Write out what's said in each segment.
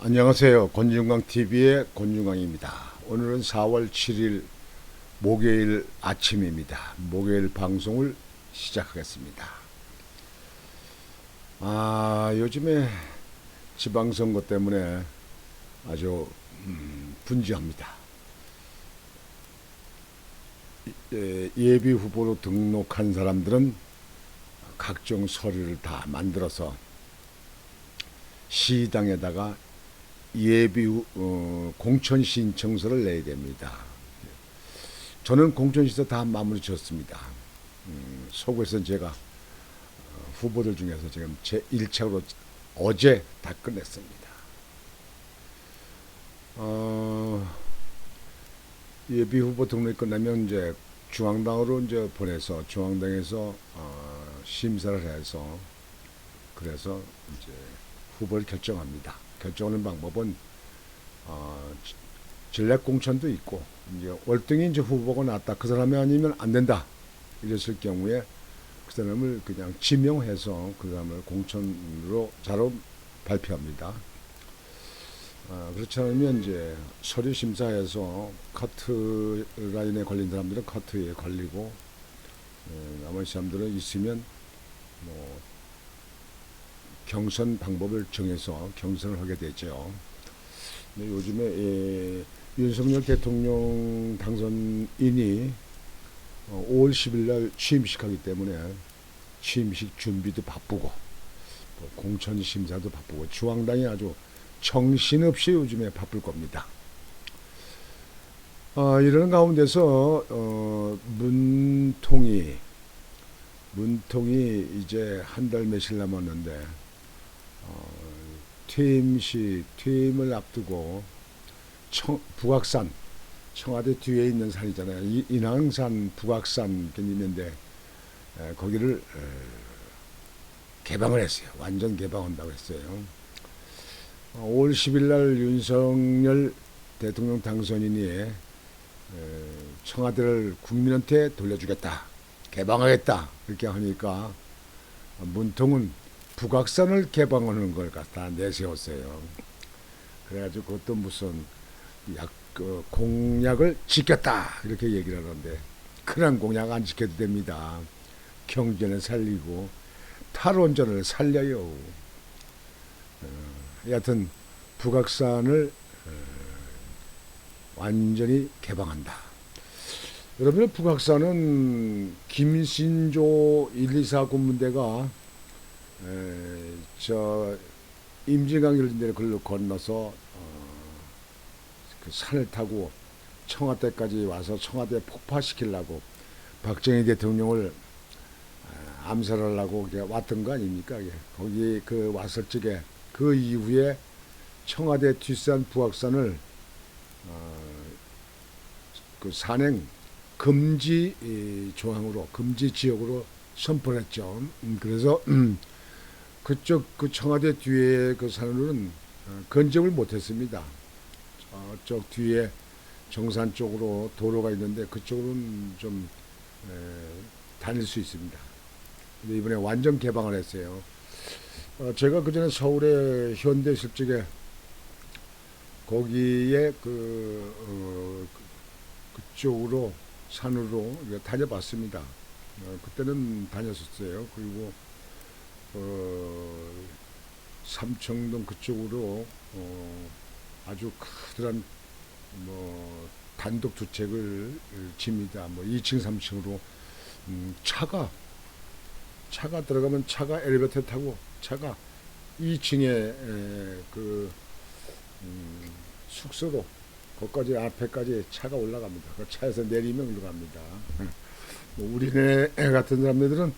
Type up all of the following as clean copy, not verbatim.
안녕하세요. 권중광TV의 권중광입니다. 오늘은 4월 7일 목요일 아침입니다. 목요일 방송을 시작하겠습니다. 요즘에 지방선거 때문에 아주 분주합니다. 예비 후보로 등록한 사람들은 각종 서류를 다 만들어서 시당에다가 예비 공천 신청서를 내야 됩니다. 저는 공천 신청 다 마무리 지었습니다. 속에서 제가 후보들 중에서 지금 제 1차로 어제 다 끝냈습니다. 예비 후보 등록이 끝나면 이제 중앙당으로 이제 보내서 중앙당에서 심사를 해서 그래서 이제 후보를 결정합니다. 결정하는 방법은 전략 공천도 있고 이제 월등히 이제 후보가 낫다 그 사람이 아니면 안 된다 이랬을 경우에 그 사람을 그냥 지명해서 그 사람을 공천으로 자로 발표합니다. 그렇지 않으면 이제 서류 심사에서 커트 라인에 걸린 사람들은 커트에 걸리고 나머지 사람들은 있으면 뭐 경선 방법을 정해서 경선을 하게 되죠. 요즘에 윤석열 대통령 당선인이 5월 10일 날 취임식하기 때문에 취임식 준비도 바쁘고 또 공천 심사도 바쁘고 중앙당이 아주 정신없이 요즘에 바쁠 겁니다. 이런 가운데서 문통이 이제 한 달 며칠 남았는데 퇴임을 앞두고 북악산 청와대 뒤에 있는 산이잖아요. 인왕산 북악산 있는데 거기를 개방을 했어요. 완전 개방한다고 했어요. 5월 10일 날 윤석열 대통령 당선인이 청와대를 국민한테 돌려주겠다, 개방하겠다 이렇게 하니까 문통은 북악산을 개방하는 걸 갖다 내세웠어요. 그래가지고 그것도 무슨 공약을 지켰다 이렇게 얘기를 하는데 그런 공약 안 지켜도 됩니다. 경제를 살리고 탈원전을 살려요. 여하튼 북악산을 완전히 개방한다. 여러분, 북악산은 김신조 124 군부대가 저 임진강 이런 데를 건너서 그 산을 타고 청와대까지 와서 청와대 폭파시키려고 박정희 대통령을 암살하려고 왔던 거 아닙니까? 거기 그 왔을 적에 그 이후에 청와대 뒷산 북악산을 그 산행 금지 조항으로 금지 지역으로 선포했죠. 그래서 그쪽 그 청와대 뒤에 그 산으로는 건접을 못했습니다. 저쪽 뒤에 정산 쪽으로 도로가 있는데 그쪽으로는 좀 다닐 수 있습니다. 근데 이번에 완전 개방을 했어요. 제가 그전에 서울에 현대 있을 적에 거기에 그쪽으로 산으로 다녀봤습니다. 그때는 다녔었어요. 그리고 삼청동 그쪽으로 아주 크더란 뭐 단독 주택을 집니다. 뭐 2층 3층으로 차가 들어가면 차가 엘리베이터 타고 차가 2층에 숙소로 거기까지 앞에까지 차가 올라갑니다. 그 차에서 내리면 올라갑니다. 우리네 같은 사람들은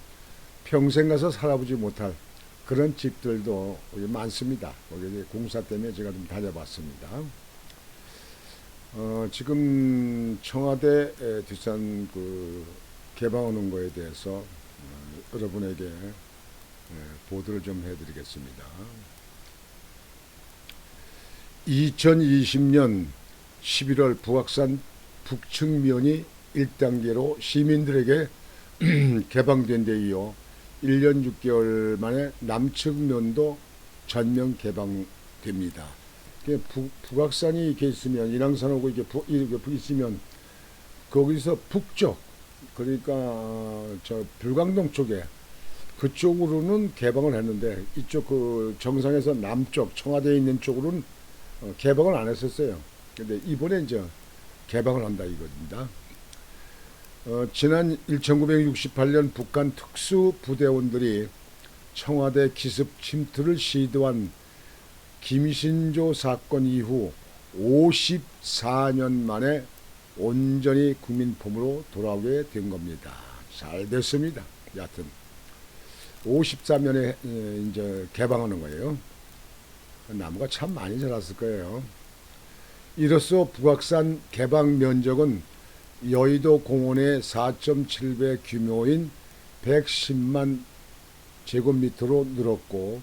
평생 가서 살아보지 못할 그런 집들도 많습니다. 거기 공사 때문에 제가 좀 다녀봤습니다. 지금 청와대 뒷산 그 개방하는 거에 대해서 여러분에게 보도를 좀 해드리겠습니다. 2020년 11월 북악산 북측면이 1단계로 시민들에게 개방된 데 이어 1년 6개월 만에 남측면도 전면 개방됩니다. 북악산이 이렇게 있으면 인왕산하고 이렇게 있으면 거기서 북쪽 그러니까 저 불광동 쪽에 그쪽으로는 개방을 했는데 이쪽 그 정상에서 남쪽 청와대에 있는 쪽으로는 개방을 안 했었어요. 근데 이번에 이제 개방을 한다 이겁니다. 지난 1968년 북한 특수부대원들이 청와대 기습 침투를 시도한 김신조 사건 이후 54년 만에 온전히 국민품으로 돌아오게 된 겁니다. 잘 됐습니다. 여하튼 53년에 이제 개방하는 거예요. 나무가 참 많이 자랐을 거예요. 이로써 북악산 개방 면적은 여의도 공원의 4.7배 규모인 110만 제곱미터로 늘었고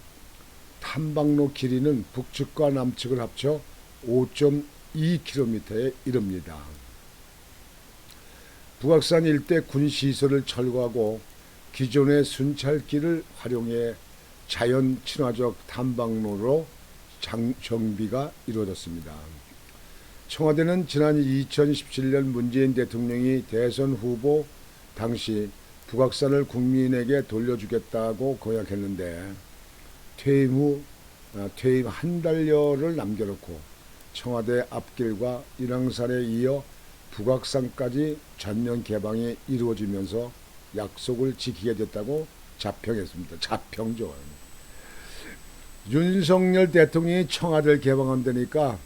탐방로 길이는 북측과 남측을 합쳐 5.2km에 이릅니다. 북악산 일대 군시설을 철거하고 기존의 순찰길을 활용해 자연 친화적 탐방로로 정비가 이루어졌습니다. 청와대는 지난 2017년 문재인 대통령이 대선 후보 당시 북악산을 국민에게 돌려주겠다고 공약했는데 퇴임 한 달여를 남겨놓고 청와대 앞길과 인왕산에 이어 북악산까지 전면 개방이 이루어지면서 약속을 지키게 됐다고 자평했습니다. 자평죠. 윤석열 대통령이 청와대를 개방한다니까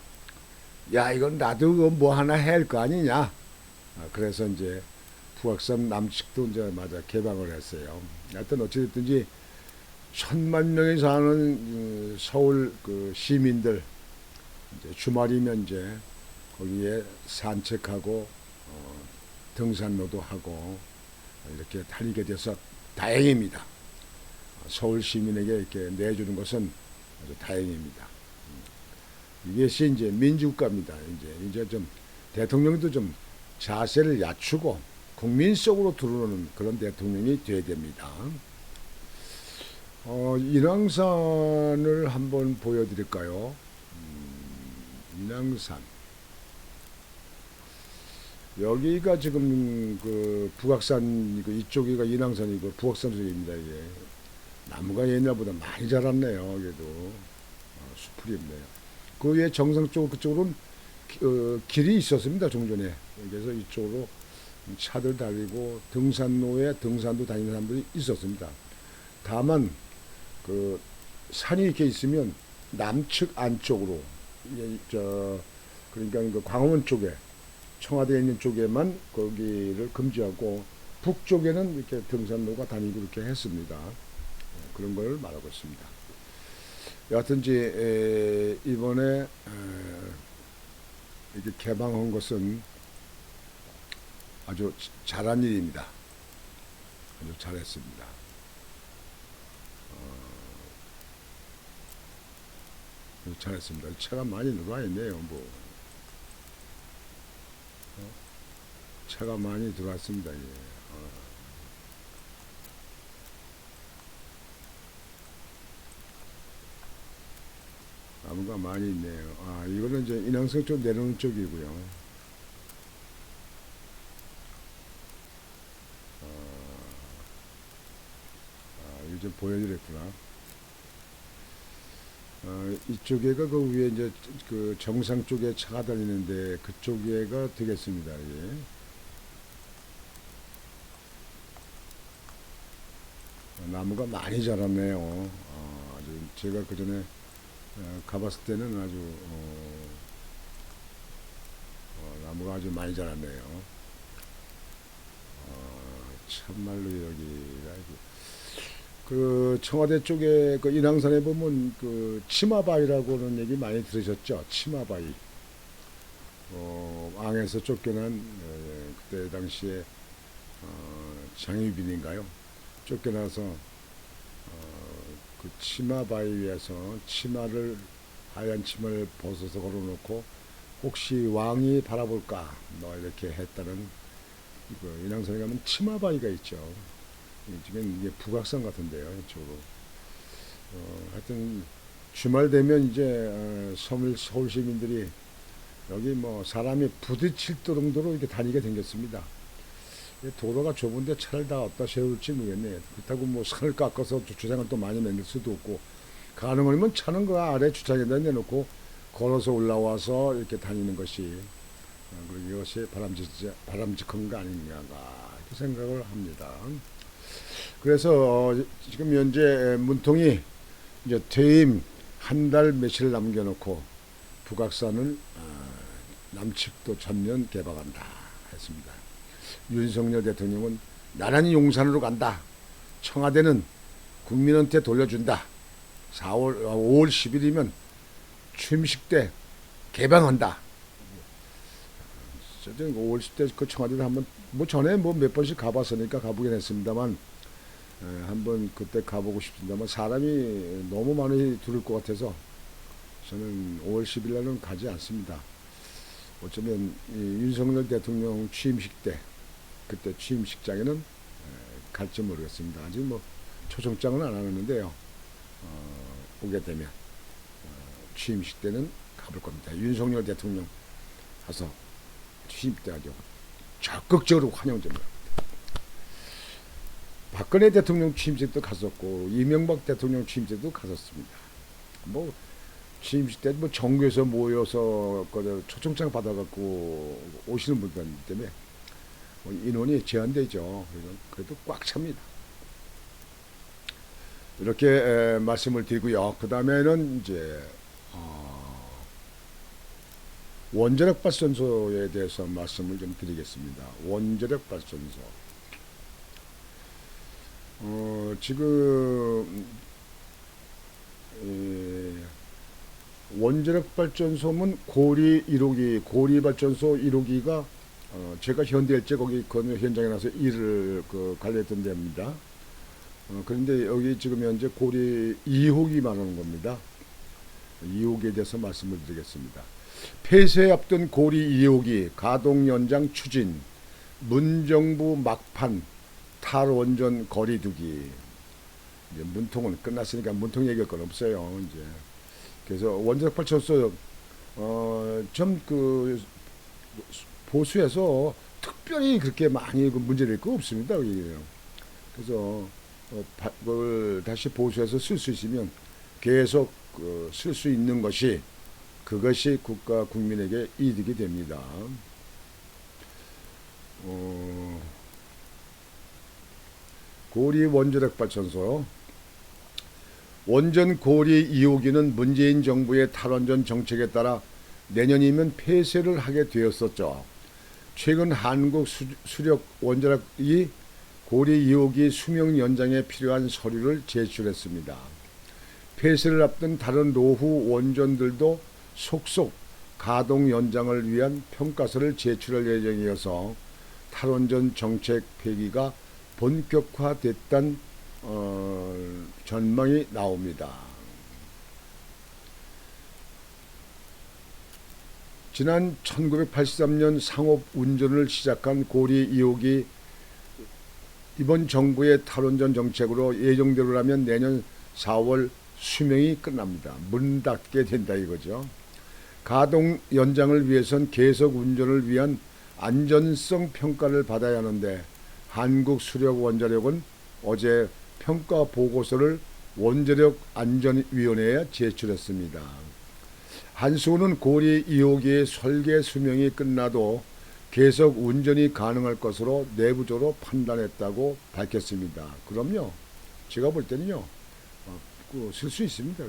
야 이건 나도 뭐 하나 해야 할 거 아니냐. 그래서 이제 북악산 남측도 이제 맞아 개방을 했어요. 하여튼 어찌됐든지 1,000만 명이 사는 서울 그 시민들 이제 주말이면 이제 거기에 산책하고 등산로도 하고 이렇게 다니게 돼서 다행입니다. 서울 시민에게 이렇게 내주는 것은 아주 다행입니다. 이것이 이제 민주국가입니다. 이제 좀 대통령도 좀 자세를 낮추고 국민 속으로 들어오는 그런 대통령이 돼야 됩니다. 인왕산을 한번 보여드릴까요? 인왕산. 여기가 지금 그 북악산 이쪽이가 인왕산이고 북악산 쪽입니다. 이게 나무가 옛날보다 많이 자랐네요. 그래도 수풀이 없네요. 그 위에 정상 쪽 그쪽으로는 길이 있었습니다. 종전에. 그래서 이쪽으로 차들 달리고 등산로에 등산도 다니는 사람들이 있었습니다. 다만 그 산이 이렇게 있으면 남측 안쪽으로 그러니까 그 광화문 쪽에 청와대에 있는 쪽에만 거기를 금지하고 북쪽에는 이렇게 등산로가 다니고 이렇게 했습니다. 그런 걸 말하고 있습니다. 여하튼 이번에 이렇게 개방한 것은 아주 잘한 일입니다. 아주 잘했습니다. 잘했습니다. 차가 많이 들어와 있네요. 차가 많이 들어왔습니다. 예. 나무가 많이 있네요. 이거는 이제 인왕성 쪽 내려오는 쪽이고요. 이거 좀 보여드렸구나. 이쪽에가 그 위에 이제 그 정상 쪽에 차가 다니는데 그쪽에가 되겠습니다. 예. 나무가 많이 자랐네요. 아주 제가 그 전에 가봤을 때는 아주 나무가 아주 많이 자랐네요. 참말로 여기가 그 청와대 쪽에 그 인왕산에 보면 그 치마바위라고는 얘기 많이 들으셨죠? 치마바위. 왕에서 쫓겨난 그때 당시에 장유빈인가요? 쫓겨나서 그 치마바위 위에서 하얀 치마를 벗어서 걸어놓고 혹시 왕이 바라볼까 뭐 이렇게 했다는 인왕산에 가면 치마바위가 있죠. 지금 이게 북악산 같은데요, 이쪽으로. 하여튼 주말 되면 이제 서울 시민들이 여기 뭐 사람이 부딪힐 정도로 이렇게 다니게 생겼습니다. 도로가 좁은데 차를 다 어디다 세울지 모르겠네. 그렇다고 뭐 산을 깎아서 주차장을 또 많이 만들 수도 없고, 가능하면 차는 그 아래 주차장에다 내놓고 걸어서 올라와서 이렇게 다니는 것이 이것이 바람직한 거 아닌가 이렇게 생각을 합니다. 그래서 지금 현재 문통이 이제 퇴임 한 달 며칠 남겨놓고 북악산을 남측도 전면 개방한다 했습니다. 윤석열 대통령은 나란히 용산으로 간다. 청와대는 국민한테 돌려준다. 5월 10일이면 취임식 때 개방한다. 5월 10일 그 청와대를 한번 뭐 전에 뭐 몇 번씩 가봤으니까 가보긴 했습니다만 한번 그때 가보고 싶습니다만 사람이 너무 많이 들을 것 같아서 저는 5월 10일 날은 가지 않습니다. 어쩌면 윤석열 대통령 취임식 때 그때 취임식장에는 갈지 모르겠습니다. 아직 뭐 초청장은 안 하는데요. 오게 되면 취임식 때는 가볼 겁니다. 윤석열 대통령 가서 취임 때 아주 적극적으로 환영됩니다. 박근혜 대통령 취임식 도 갔었고 이명박 대통령 취임식 도 갔었습니다. 뭐 취임식 때 뭐 정부에서 모여서 초청장 받아갖고 오시는 분들 때문에 뭐 인원이 제한되죠. 그래도 꽉 찹니다. 이렇게 말씀을 드리고요. 그 다음에는 이제 원자력 발전소에 대해서 말씀을 좀 드리겠습니다. 원자력 발전소. 지금 원자력 발전소는 고리 1호기, 고리 발전소 1호기가 제가 현대일제 거기 그 현장에 나서 일을 관리했던 데입니다. 그런데 여기 지금 현재 고리 2호기 말하는 겁니다. 2호기에 대해서 말씀을 드리겠습니다. 폐쇄 앞둔 고리 2호기 가동 연장 추진, 문정부 막판 탈원전 거리두기. 이제 문통은 끝났으니까 문통 얘기할 건 없어요. 이제 그래서 원자력 발전소 좀 보수해서 특별히 그렇게 많이 문제될 거 없습니다. 그래서 그걸 다시 보수해서 쓸 수 있으면 계속 쓸 수 있는 것이 그것이 국가 국민에게 이득이 됩니다. 고리 원자력 발전소 원전 고리 2호기는 문재인 정부의 탈원전 정책에 따라 내년이면 폐쇄를 하게 되었었죠. 최근 한국 수력 원자력이 고리 2호기 수명 연장에 필요한 서류를 제출했습니다. 폐쇄를 앞둔 다른 노후 원전들도 속속 가동 연장을 위한 평가서를 제출할 예정이어서 탈원전 정책 폐기가 본격화됐다는 전망이 나옵니다. 지난 1983년 상업 운전을 시작한 고리 2호기 이번 정부의 탈원전 정책으로 예정대로라면 내년 4월 수명이 끝납니다. 문 닫게 된다 이거죠. 가동 연장을 위해선 계속 운전을 위한 안전성 평가를 받아야 하는데 한국수력원자력은 어제 평가 보고서를 원자력안전위원회에 제출했습니다. 한수는 고리 2호기의 설계 수명이 끝나도 계속 운전이 가능할 것으로 내부적으로 판단했다고 밝혔습니다. 그럼요. 제가 볼 때는요. 쓸 수 있습니다.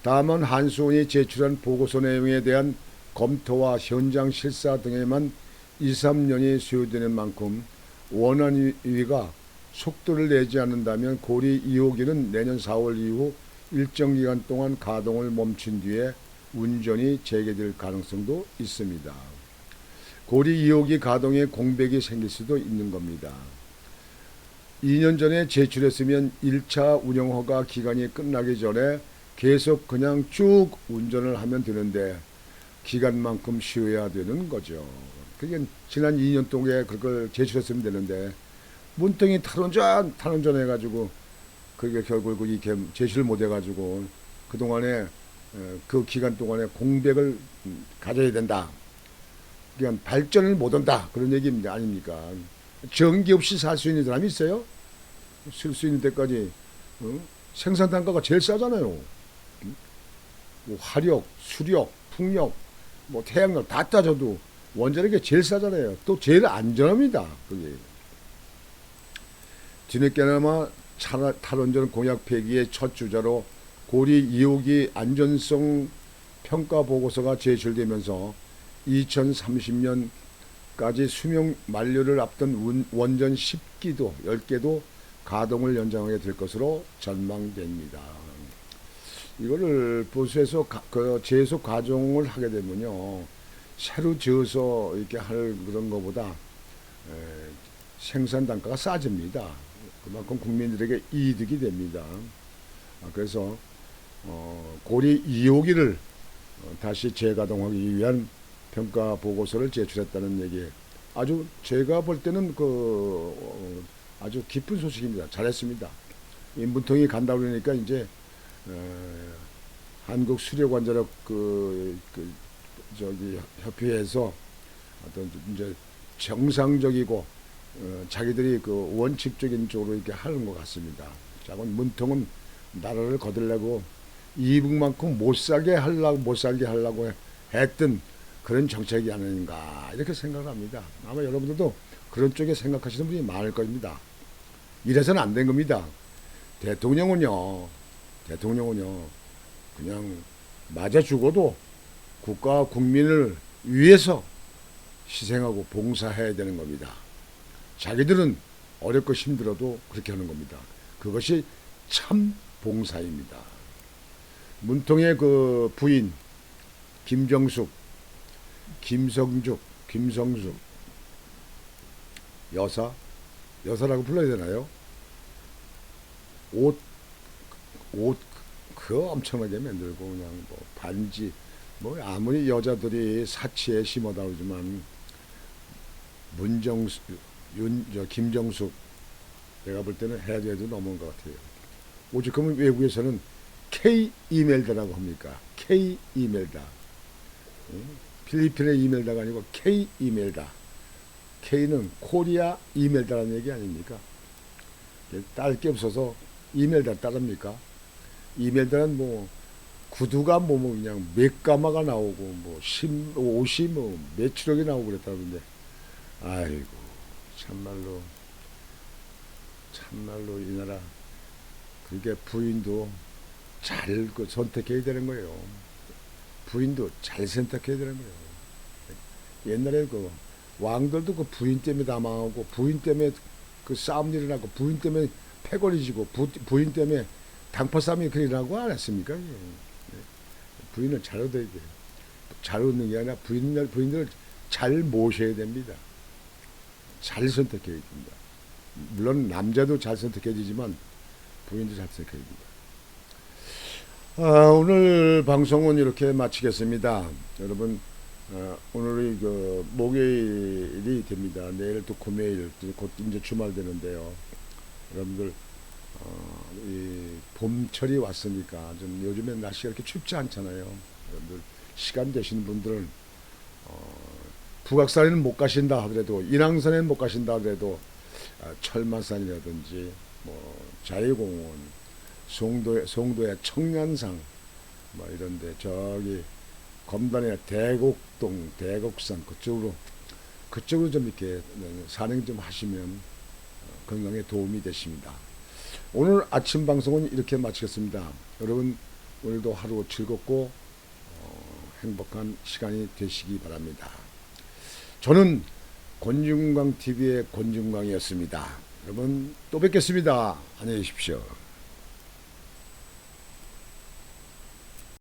다만 한수원이 제출한 보고서 내용에 대한 검토와 현장 실사 등에만 2, 3년이 소요되는 만큼 원안위가 속도를 내지 않는다면 고리 2호기는 내년 4월 이후 일정 기간 동안 가동을 멈춘 뒤에 운전이 재개될 가능성도 있습니다. 고리 2호기 가동에 공백이 생길 수도 있는 겁니다. 2년 전에 제출했으면 1차 운영허가 기간이 끝나기 전에 계속 그냥 쭉 운전을 하면 되는데 기간만큼 쉬어야 되는 거죠. 그게 지난 2년 동안에 그걸 제출했으면 되는데 문통이 탈원전 해가지고 그게 결국 이렇게 제시를 못 해가지고 그동안에 그 기간 동안에 공백을 가져야 된다. 그러니까 발전을 못한다. 그런 얘기입니다. 아닙니까? 전기 없이 살 수 있는 사람이 있어요? 쓸 수 있는 데까지 생산 단가가 제일 싸잖아요. 뭐 화력, 수력, 풍력, 뭐 태양력 다 따져도 원자력이 제일 싸잖아요. 또 제일 안전합니다. 그게. 뒤늦게나마 탈원전 공약 폐기의 첫 주자로 고리 2호기 안전성 평가 보고서가 제출되면서 2030년까지 수명 만료를 앞둔 원전 10기도 10개도 가동을 연장하게 될 것으로 전망됩니다. 이거를 보수해서 재해석 과정을 하게 되면요, 새로 지어서 이렇게 할 그런 것보다 생산 단가가 싸집니다. 그만큼 국민들에게 이득이 됩니다. 그래서 고리 2호기를 다시 재가동하기 위한 평가 보고서를 제출했다는 얘기. 아주 제가 볼 때는 아주 기쁜 소식입니다. 잘했습니다. 문통이 간다 그러니까 이제 한국 수력원자력 협회에서 어떤 이제 정상적이고 자기들이 그 원칙적인 쪽으로 이렇게 하는 것 같습니다. 자건 문통은 나라를 거들려고 이북만큼 못 살게 하려고 했던 그런 정책이 아닌가 이렇게 생각합니다. 아마 여러분들도 그런 쪽에 생각하시는 분이 많을 겁니다. 이래서는 안 된 겁니다. 대통령은요 그냥 맞아 죽어도 국가와 국민을 위해서 희생하고 봉사해야 되는 겁니다. 자기들은 어렵고 힘들어도 그렇게 하는 겁니다. 그것이 참 봉사입니다. 문통의 그 부인 김성숙 여사라고 불러야 되나요? 옷 그거 엄청나게 만들고 그냥 뭐 반지 뭐 아무리 여자들이 사치에 심하다 그러지만 김정숙 내가 볼 때는 해야돼도 넘은 것 같아요. 오죽하면 외국에서는 K 이멜다라고 합니까? K 이멜다. 필리핀의 이멜다가 아니고 K 이멜다. K는 코리아 이멜다라는 얘기 아닙니까? 딸 게 없어서 이멜다 따릅니까? 이멜다는 뭐 구두가 뭐 그냥 몇 가마가 나오고 뭐 옷이 뭐 몇천억이 나오고 그랬다는데 아이고 참말로 이 나라 그게 부인도 잘 선택해야 되는 거예요. 부인도 잘 선택해야 되는 거예요. 옛날에 그 왕들도 그 부인 때문에 다 망하고 부인 때문에 그 싸움 일어나고 부인 때문에 패거리 지고 부인 때문에 당파 싸움이 일어나고 안 했습니까? 부인을 잘 얻어야 돼요. 잘 얻는 게 아니라 부인들을 잘 모셔야 됩니다. 잘 선택해야 됩니다. 물론 남자도 잘 선택해야 되지만 부인도 잘 선택해야 됩니다. 오늘 방송은 이렇게 마치겠습니다. 여러분 오늘이 그 목요일이 됩니다. 내일 또 금요일 곧 이제 주말 되는데요. 여러분들 이 봄철이 왔으니까 좀 요즘엔 날씨가 이렇게 춥지 않잖아요. 여러분들 시간 되시는 분들은 북악산에는 못 가신다 하더라도 인왕산에는 못 가신다 하더라도 철마산이라든지 뭐 자유공원, 송도의 청년상 뭐 이런데 저기 검단의 대곡동, 대곡산 그쪽으로 좀 이렇게 산행 좀 하시면 건강에 도움이 되십니다. 오늘 아침 방송은 이렇게 마치겠습니다. 여러분 오늘도 하루 즐겁고 행복한 시간이 되시기 바랍니다. 저는 권중광TV의 권중광이었습니다. 여러분 또 뵙겠습니다. 안녕히 계십시오.